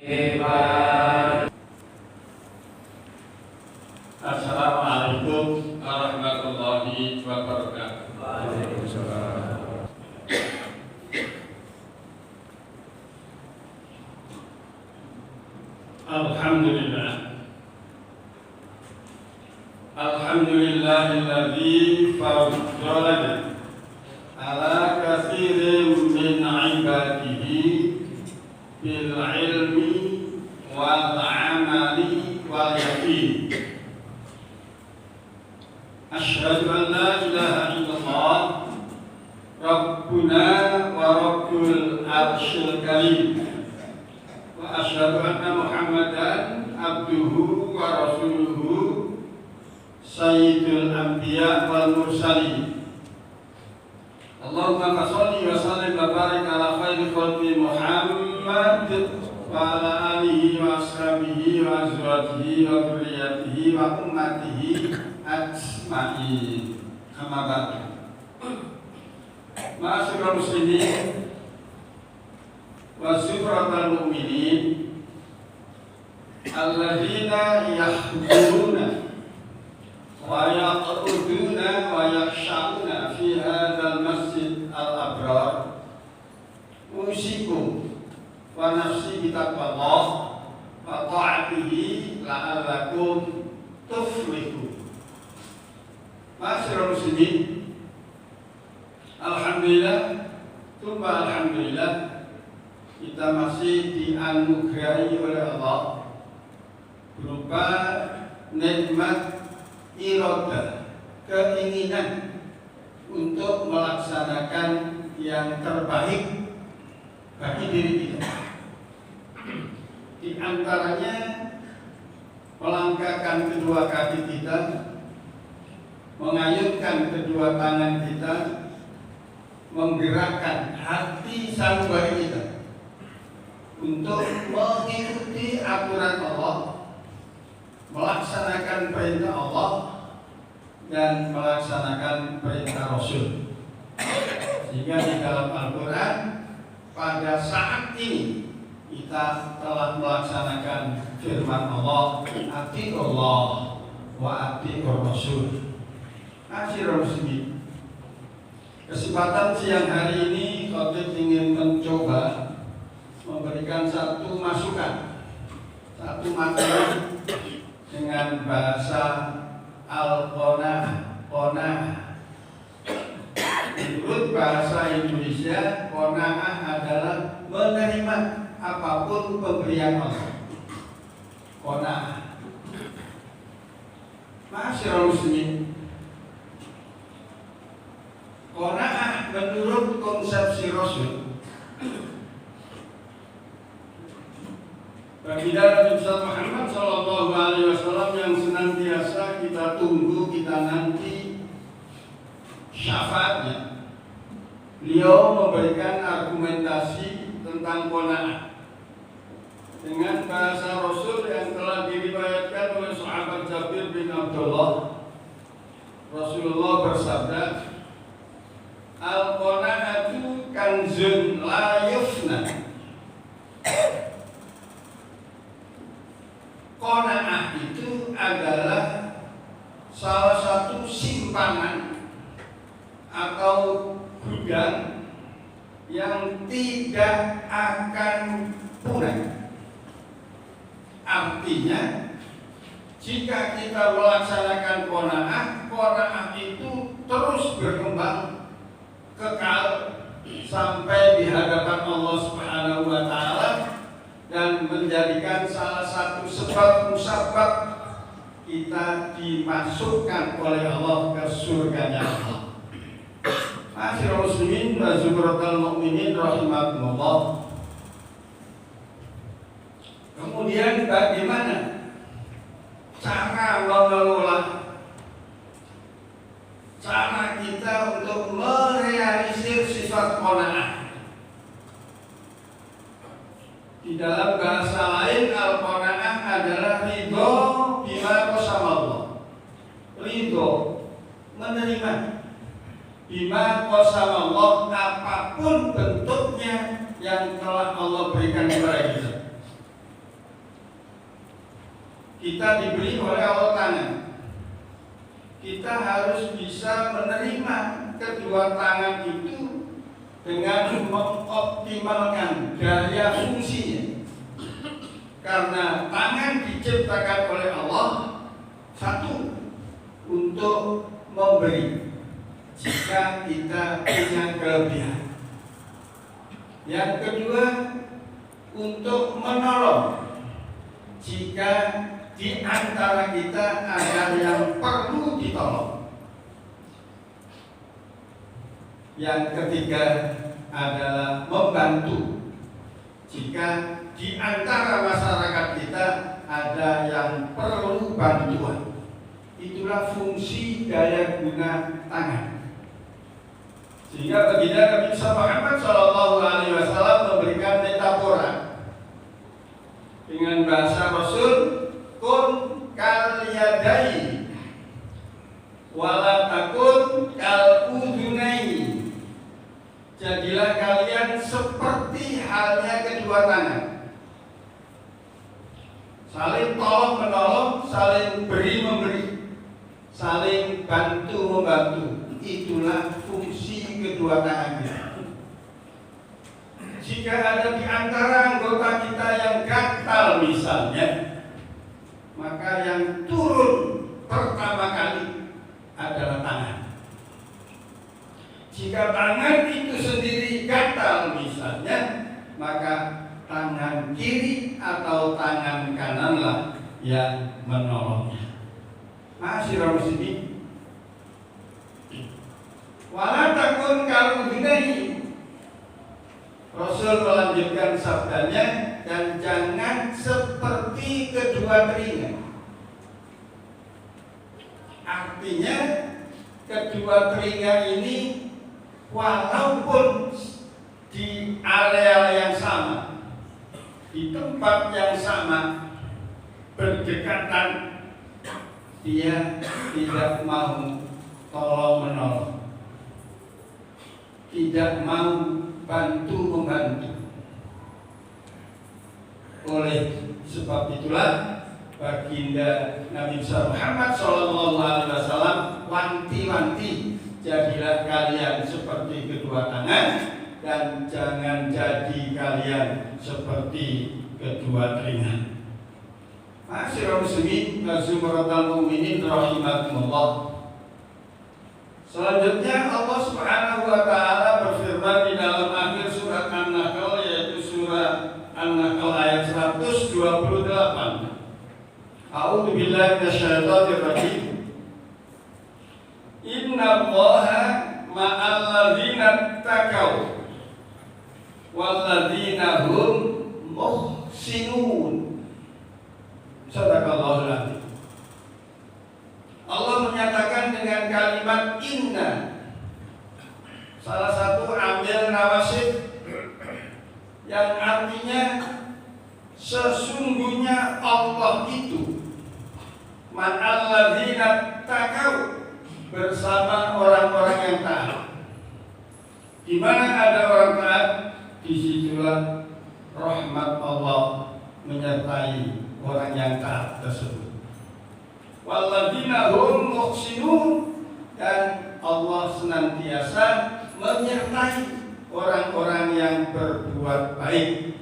Assalamualaikum warahmatullahi wabarakatuh. Alhamdulillah. Alhamdulillahilladzi faddalana ala katsirin min ibadihi bil ilmi wal amali wal yaqin. Asyhadu an la ilaha illallah Rabbuna wa Rabbul Arsyil Karim. Wa asyhadu anna Muhammadan abduhu wa rasuluhu sayyidul anbiya wal mursalin. Allahumma shalli wa sallim wa barik ala khairi khalqi Muhammad wa ala alihi wa ashabihi wa azwajihi wa dzurriyyatihi wa ummatihi ajma'in. Amma ba'du. Ma'asyiral muslimin wa sufratal mu'minin alladzina yahduruna wa yaquduna wa yakhsha'una fi hadzal masjid al-abrar. Usikum wa nafsi bitaqwallah wa ta'atihi la'allakum tuflihun. Ma'asyiral muslimin, alhamdulillah, tsumma alhamdulillah, kita masih dianugerahi oleh Allah berupa nikmat iradah, keinginan untuk melaksanakan yang terbaik bagi diri kita. Di antaranya melangkahkan kedua kaki kita, mengayunkan kedua tangan kita, menggerakkan hati sanubari kita untuk mengikuti aturan Allah, melaksanakan perintah Allah dan melaksanakan perintah Rasul. Sehingga di dalam Al-Quran pada saat ini kita telah melaksanakan firman Allah, atiqullah wa atiqur Rasul. Ma'asyiral muslimin, kesempatan siang hari ini khatib ingin mencoba memberikan satu masukan, satu materi dengan bahasa al-qanaah. Menurut bahasa Indonesia, qanaah adalah menerima apapun pemberian Allah. Qanaah. Ma'asyiral muslimin, qanaah menurut konsepsi Rasul, baginda Nabi Muhammad Sallallahu Alaihi Wasallam yang senantiasa kita tunggu, kita nanti syafaatnya. Beliau memberikan argumentasi tentang qanaah dengan bahasa Rasul yang telah diriwayatkan oleh sahabat Jabir bin Abdullah. Rasulullah bersabda, al-qanaatu kanzun la yufna. Qanaah itu adalah salah satu simpanan atau gudang yang tidak akan punah. Artinya, jika kita melaksanakan qanaah itu terus berkembang, kekal sampai di hadapan Allah Subhanahu wa taala dan menjadikan salah satu sebab musabab kita dimasukkan oleh Allah ke surganya Allah. Ma'asyiral muslimin wa zumratal mu'minin rahimakumullah. Kemudian bagaimana cara mengelola, cara kita untuk merealisir sifat qanaah? Di dalam bahasa lain, al-qanaah adalah ridho bima qasamallah. Ridho, menerima bima qasamallah, apapun bentuknya yang telah Allah berikan kepada kita. kita diberi oleh Allah tangan. Kita harus bisa menerima kedua tangan itu dengan mengoptimalkan daya fungsinya. Karena tangan diciptakan oleh Allah, satu, untuk memberi jika kita punya kelebihan. Yang kedua, untuk menolong jika di antara kita ada yang perlu ditolong. Yang ketiga adalah membantu jika di antara masyarakat kita ada yang perlu bantuan. Itulah fungsi daya guna tangan. Sehingga baginda Nabi Muhammad SAW memberikan metafora dengan bahasa Rasul, kun kal yadai wala takun kal udunai. Jadilah kalian seperti halnya kedua tangan, saling tolong menolong, saling beri memberi, saling bantu membantu. Itulah fungsi kedua tangannya. Jika ada di antara anggota kita yang gatal misalnya, maka yang turun pertama kali adalah tangan. Jika tangan itu sendiri gatal misalnya, maka tangan kiri atau tangan kananlah yang menolongnya. Ma'asyiral muslimin, wala takun kal udunai. Rasul melanjutkan sabdanya, dan jangan seperti kedua telinga. Artinya kedua telinga ini walaupun di area yang sama, di tempat yang sama, berdekatan, dia tidak mau tolong menolong, tidak mau bantu membantu. Oleh sebab itulah baginda Nabi Muhammad SAW wanti-wanti, jadilah kalian seperti kedua tangan dan jangan jadi kalian seperti kedua telinga. Ma'asyiral muslimin wa zumratal mu'minin rahimakumullah. Selanjutnya Allah Subhanahu wa taala berfirman di dalam akhir surat An-Nahl, yaitu surat An-Nahl ayat 128. A'udzu billahi minasyaitonir rajim. Innallaha ma'al ladzina taqaw wal ladzina hum muhsinun. Sadaqallahul adzim. Allah menyatakan dengan kalimat inna, salah satu ambil nawasib yang artinya sesungguhnya Allah itu ma'al ladzina taqaw, bersama orang-orang yang taat. Di mana ada orang taat, disitulah rahmat Allah menyertai orang yang taat tersebut. Walladzina hum muhsinun, dan Allah senantiasa menyertai orang-orang yang berbuat baik.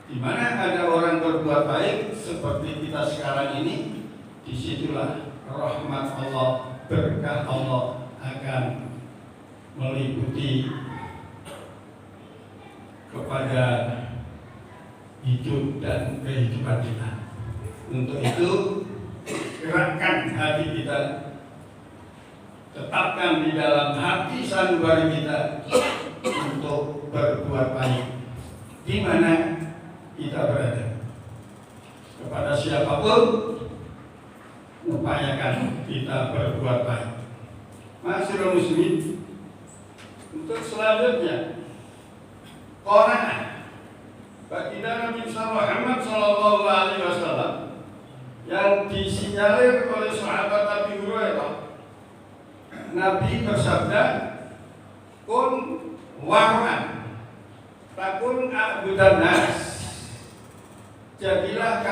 Di mana ada orang berbuat baik seperti kita sekarang ini, disitulah rahmat Allah, berkah Allah akan meliputi kepada hidup dan kehidupan kita. Untuk itu, gerakkan hati kita, tetapkan di dalam hati sanubari kita untuk berbuat baik di mana kita berada. Kepada siapapun, upayakan kita berbuat baik. Ma'asyiral muslimin, untuk selanjutnya, qanaah. Baginda Nabi Muhammad SAW yang disinyalir oleh sahabat Abi Hurairah, Nabi bersabda, kun warman takun a'budan nas. Jadilah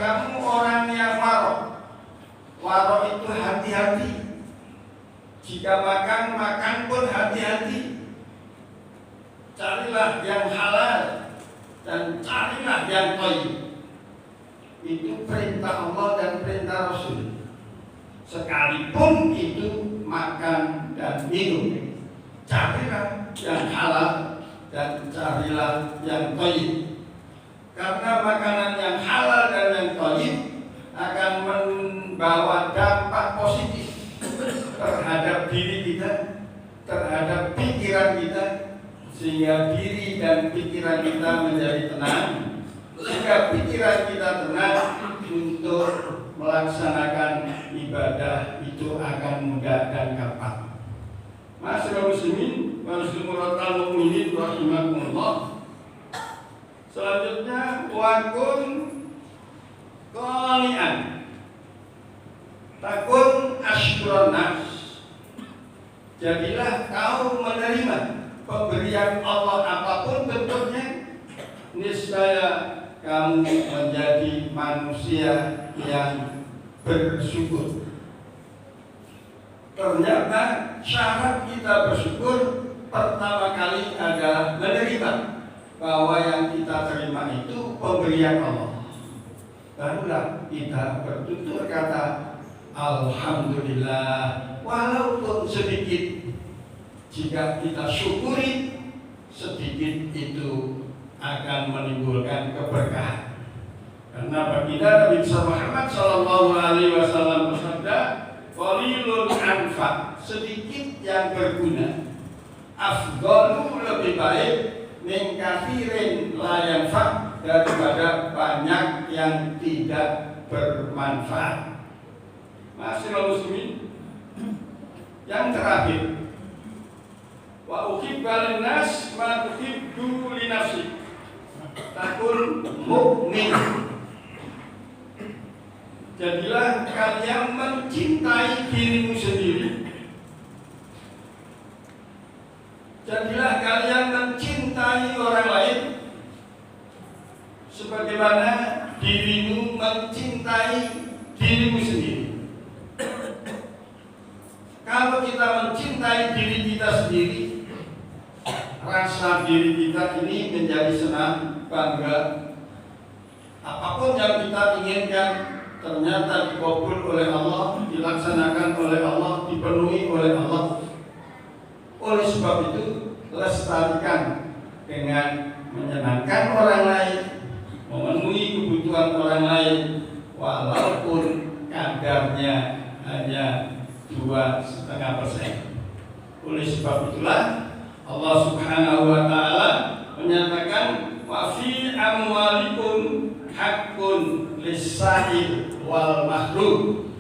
kamu orang yang warok. Warok itu hati-hati. Jika makan pun hati-hati. Carilah yang halal dan carilah yang thayyib. Itu perintah Allah dan perintah Rasul. Sekalipun itu makan dan minum, carilah yang halal dan carilah yang thayyib. Karena makanan yang halal dan yang thayyib akan membawa dampak positif terhadap diri kita, terhadap pikiran kita, sehingga diri dan pikiran kita menjadi tenang. Sehingga pikiran kita tenang untuk melaksanakan ibadah itu akan mudah dan gampang. Ma'asyiral muslimin wal mukminin rahimakumullah. Selanjutnya wakun qani'an. Takun asykuran nas. Jadilah kau menerima pemberian Allah apapun bentuknya, niscaya kamu menjadi manusia yang bersyukur. Ternyata syarat kita bersyukur pertama kali adalah menerima bahwa yang kita terima itu pemberian Allah. Barulah kita bertutur kata alhamdulillah, walaupun sedikit. Jika kita syukuri sedikit, itu akan menimbulkan keberkahan. Karena baginda Nabi Muhammad SAW bersabda, qalilun anfa, sedikit yang berguna, afdalu lebih baik min katsirin la yanfa, daripada banyak yang tidak bermanfaat. Ma'asyiral muslimin, yang terakhir, wa uhibba linnas ma tuhibbu li nafsik. Takun mukmin. Jadilah kalian mencintai dirimu sendiri. Jadilah kalian mencintai orang lain sebagaimana dirimu mencintai dirimu sendiri. Kalau kita mencintai diri kita sendiri, rasa diri kita ini menjadi senang, bangga. Apapun yang kita inginkan ternyata dikabul oleh Allah, dilaksanakan oleh Allah, dipenuhi oleh Allah. Oleh sebab itu, lestarikan dengan menyenangkan orang lain, memenuhi kebutuhan orang lain, walaupun kadarnya hanya 2,5%. Oleh sebab itulah Allah Subhanahu wa taala menyatakan wa fi amwalikum haqqun lis-sa'il wal mahrum.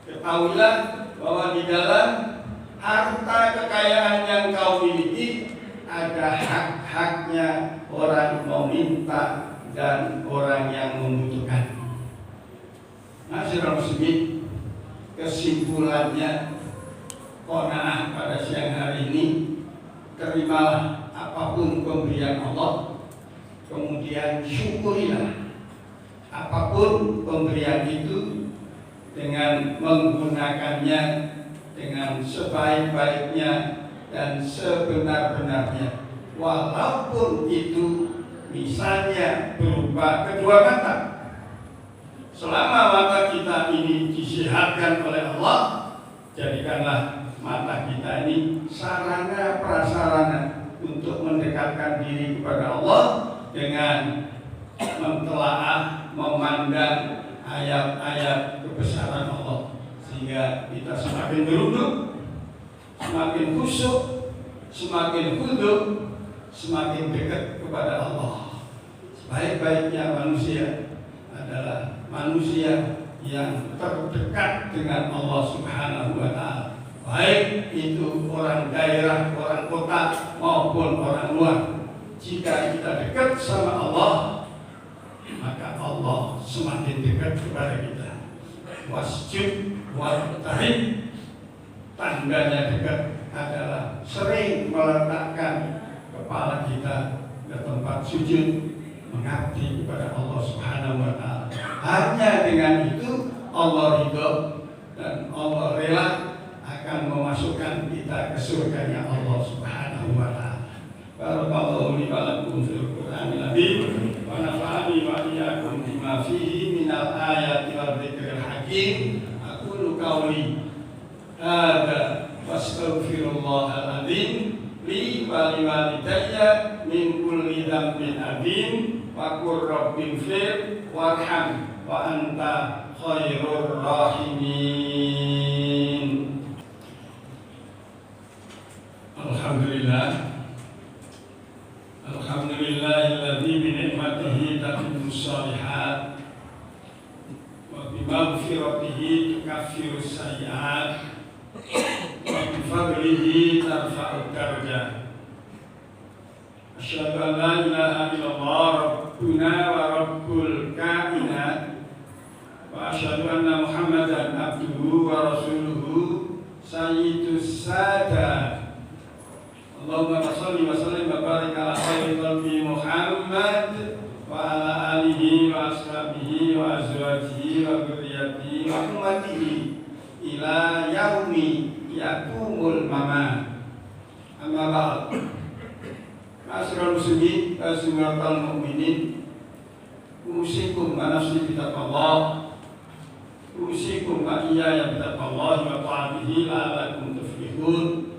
Ketahuilah bahwa di dalam harta kekayaan yang kau miliki ada hak-haknya orang meminta dan orang yang membutuhkan. Ma'asyiral muslimin, kesimpulannya qanaah pada siang hari ini, terimalah apapun pemberian Allah, kemudian syukurilah apapun pemberian itu dengan menggunakannya dengan sebaik-baiknya dan sebenar-benarnya, walaupun itu misalnya berupa kedua mata. Selama mata kita ini disehatkan oleh Allah, jadikanlah mata kita ini sarana prasarana untuk mendekatkan diri kepada Allah dengan mentelaah, memandang ayat-ayat kebesaran Allah, sehingga kita semakin berunduk, semakin khusyuk, semakin khudu', semakin dekat kepada Allah. Sebaik-baiknya manusia adalah manusia yang terdekat dengan Allah Subhanahu wa taala. Baik itu orang daerah, orang kota maupun orang luar. Jika kita dekat sama Allah, maka Allah semakin dekat kepada kita. Wasjud waqtarib, tandanya dekat adalah sering meletakkan kepala kita ke tempat sujud, mengabdi kepada Allah Subhanahu wa Ta'ala. Hanya dengan itu Allah ridho dan Allah rela akan memasukkan kita ke surganya Allah Subhanahu wa Ta'ala. Barakallahu li wa lakum fil Qur'anil azim wa nafa'ani wa iyyakum bima fihi minal ayati wa dzikril hakim. Aqulu qawli hadza wastaghfirullahal azim li wa liwalidayya min kulli dzambin azim wa qur rabbighfir warham wa anta khairur rahimin. Alhamdulillah. Alhamdulillahilladzi bi ni'matihi tatimmu shalihat wa bi maghfiratihi tukaffirus sayyi'at wa bi fadlihi tarfa'ud darajat. Asyhadu an la ilaha illallah rabbuna wa rabbul kainat wa asyhadu anna Muhammadan abduhu wa rasuluhu sayyidus sadat. Allahumma shalli wa sallim wa barik ala khairi khalqi Muhammad wa ala alihi wa ashabihi wa azwajihi wa dzurriyyatihi wa ummatihi ila yaumi yaqumul mamat. Amma ba'd. Ma'asyiral muslimin wa siratal mu'minin, usikum wa nafsi bi taqwallah, usikum wa iyaya bi taqwallah wa ta'atihi la'allakum tuflihun.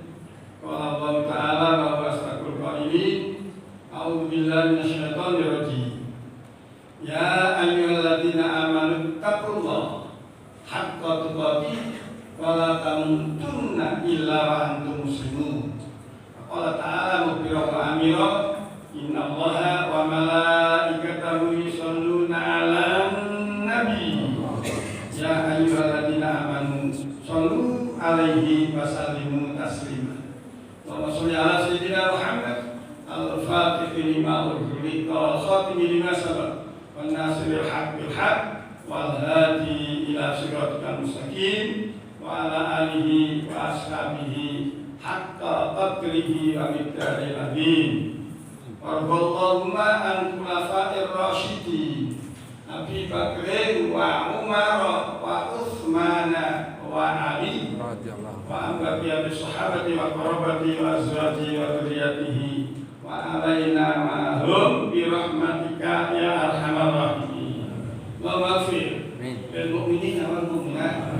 Qala Allah Ta'ala wa huwa asdaqul qailin. A'udzu billahi minasyaitonir rajim. Ya ayyuhalladzina amanu taqullaha haqqa tuqatih wa la tamutunna illa wa antum muslimun. Qala Ta'ala mukhbiran wa amira, innallaha wa malaikatahu yusholluna 'alan nabi. Ya ayyuhalladzina amanu shallu 'alaihi wa sallimu taslima. Allahumma shalli 'ala sayyidina Muhammad al-Fatih lima ughliqa wal khatim lima sabaq wan nasiril haqq bil haqq wal hadi ila siratal mustaqim wa ala alihi wa ashabihi haqqa qadrihi wa miqdaril azim. Warballahumma an khulafa'ir rasyidin Abi Bakrin wa Umar wa Utsman wa Ali wa ambaqiya bis sahabati wa qarabati wa azwaji wa dzurriyyatihi wa alaina ma'hum bi rahmatika ya arhamar rahimin. Wa maghfir lil mu'minina wal mu'minat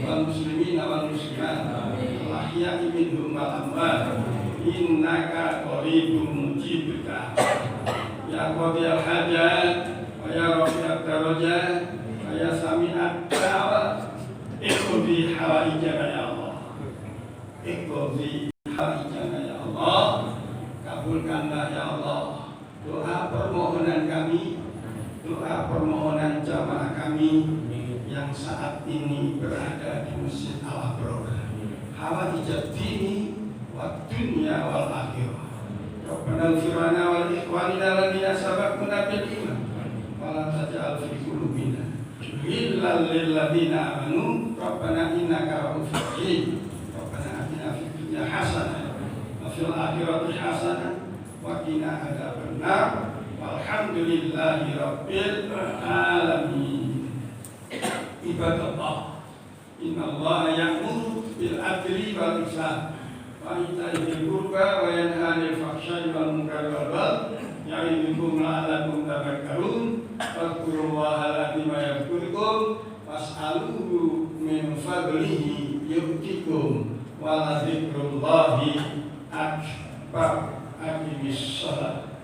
wal muslimina wal muslimat al ahya'i minhum wal amwat innaka qaribun mujibud da'wat. Ya qadiyal hajat wa ya rafi'ad darajat wa ya sami'ad da'wat, iqdi hawaijana ya Allah, iqdi hawaijana ya Allah. Kabulkanlah ya Allah doa permohonan kami, doa permohonan jamaah kami yang saat ini berada di Masjid Al-Abror. Hawaijat dini wa dunya wal akhirah. Rabbana ighfir lana wa li ikhwanina alladziina sabaquna bil iman wa la taj'al fi qulubina ghillan lil ladziina amanu rabbana innaka ra'ufur rahim. Rabbana atina fid dunya hasanah wa fil akhirati hasanah wa qina adzabannar. Walhamdulillahi rabbil alamin. Ibadallah, innallaha ya'muru bil adli wal ihsan wa ita'i dzil qurba wa yanha 'anil fahsya'i wal munkari wal baghi ya'idukum la'allakum tadhakkarun. Fadhkurullaha al-'azima yadhkurkum was'aluhu min fadlihi yu'tikum wa la dzikrullahi akbar. Aqimis shalah.